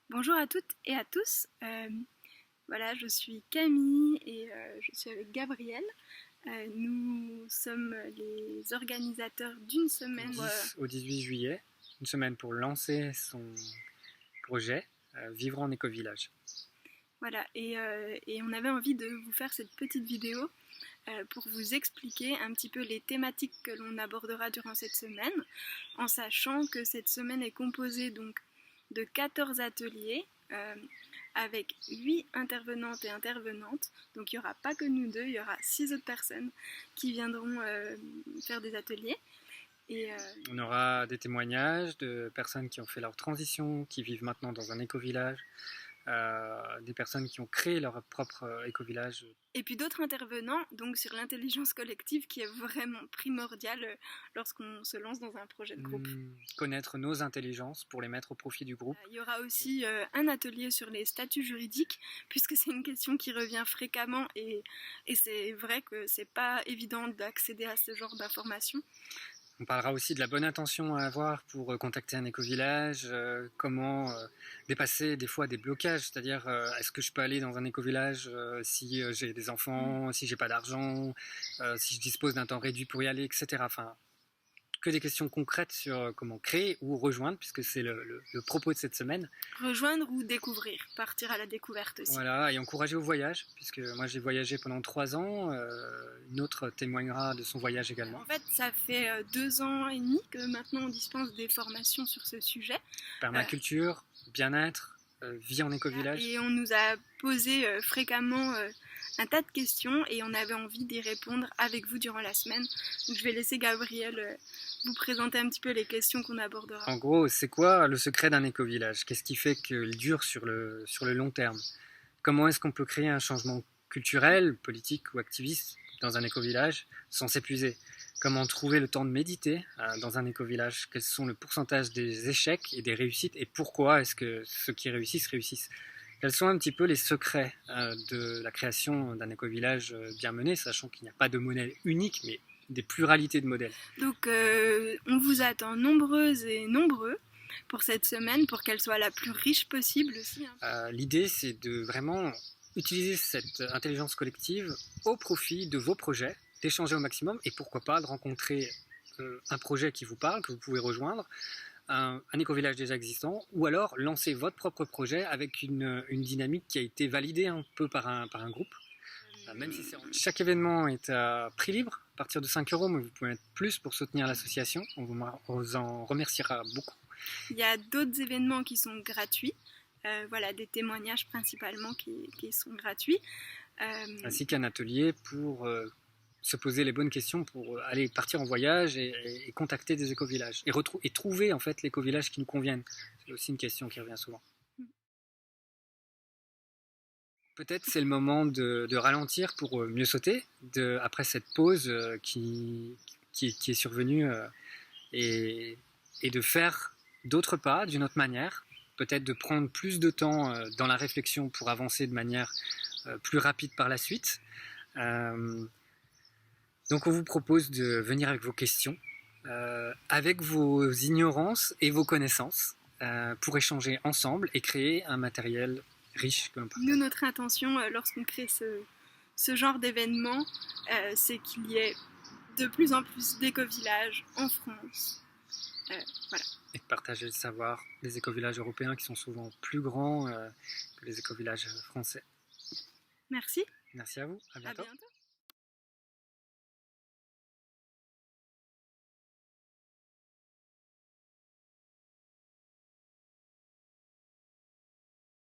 Bonjour à toutes et à tous. Voilà, je suis Camille et je suis avec Gabriel. Nous sommes les organisateurs d'une semaine. 10 au 18 juillet, une semaine pour lancer son projet Vivre en éco-village. Voilà, et on avait envie de vous faire cette petite vidéo pour vous expliquer un petit peu les thématiques que l'on abordera durant cette semaine, en sachant que cette semaine est composée donc de 14 ateliers avec 8 intervenantes et intervenantes. Donc il n'y aura pas que nous deux, il y aura 6 autres personnes qui viendront faire des ateliers. On aura des témoignages de personnes qui ont fait leur transition, qui vivent maintenant dans un éco-village, des personnes qui ont créé leur propre éco-village. Et puis d'autres intervenants donc sur l'intelligence collective qui est vraiment primordiale lorsqu'on se lance dans un projet de groupe. Connaître nos intelligences pour les mettre au profit du groupe. Il y aura aussi un atelier sur les statuts juridiques puisque c'est une question qui revient fréquemment et c'est vrai que c'est pas évident d'accéder à ce genre d'informations. On parlera aussi de la bonne intention à avoir pour contacter un éco-village, comment dépasser des fois des blocages, c'est-à-dire est-ce que je peux aller dans un éco-village si j'ai des enfants, si j'ai pas d'argent, si je dispose d'un temps réduit pour y aller, etc. Enfin, que des questions concrètes sur comment créer ou rejoindre, puisque c'est le propos de cette semaine. Rejoindre ou découvrir, partir à la découverte aussi. Voilà, et encourager au voyage, puisque moi j'ai voyagé pendant 3 ans, une autre témoignera de son voyage également. En fait, ça fait 2 ans et demi que maintenant on dispense des formations sur ce sujet. Permaculture, bien-être, vie en éco-village. Et on nous a posé fréquemment un tas de questions et on avait envie d'y répondre avec vous durant la semaine. Donc je vais laisser Gabriel vous présenter un petit peu les questions qu'on abordera. En gros, c'est quoi le secret d'un éco-village? Qu'est-ce qui fait qu'il dure sur le long terme? Comment est-ce qu'on peut créer un changement culturel, politique ou activiste dans un éco-village sans s'épuiser? Comment trouver le temps de méditer dans un éco-village? Quels sont le pourcentage des échecs et des réussites? Et pourquoi est-ce que ceux qui réussissent réussissent? Quels sont un petit peu les secrets de la création d'un éco-village bien mené, sachant qu'il n'y a pas de modèle unique, mais des pluralités de modèles. Donc on vous attend nombreuses et nombreux pour cette semaine, pour qu'elle soit la plus riche possible aussi. L'idée, c'est de vraiment utiliser cette intelligence collective au profit de vos projets, d'échanger au maximum et pourquoi pas de rencontrer un projet qui vous parle, que vous pouvez rejoindre, un éco-village déjà existant, ou alors lancer votre propre projet avec une dynamique qui a été validée un peu par un groupe. Même si chaque événement est à prix libre, à partir de 5 €, mais vous pouvez mettre plus pour soutenir l'association. On vous en remerciera beaucoup. Il y a d'autres événements qui sont gratuits, voilà, des témoignages principalement qui sont gratuits. Ainsi qu'un atelier pour se poser les bonnes questions pour aller partir en voyage et contacter des éco-villages et trouver en fait l'éco-village qui nous convienne. C'est aussi une question qui revient souvent. Peut-être c'est le moment de ralentir pour mieux sauter après cette pause qui est survenue et de faire d'autres pas d'une autre manière. Peut-être de prendre plus de temps dans la réflexion pour avancer de manière plus rapide par la suite. Donc on vous propose de venir avec vos questions, avec vos ignorances et vos connaissances pour échanger ensemble et créer un matériel riche que l'on partage. Nous, notre intention lorsqu'on crée ce genre d'événement, c'est qu'il y ait de plus en plus d'éco-villages en France. Voilà. Et de partager le savoir des éco-villages européens qui sont souvent plus grands que les éco-villages français. Merci. Merci à vous. À bientôt. À bientôt.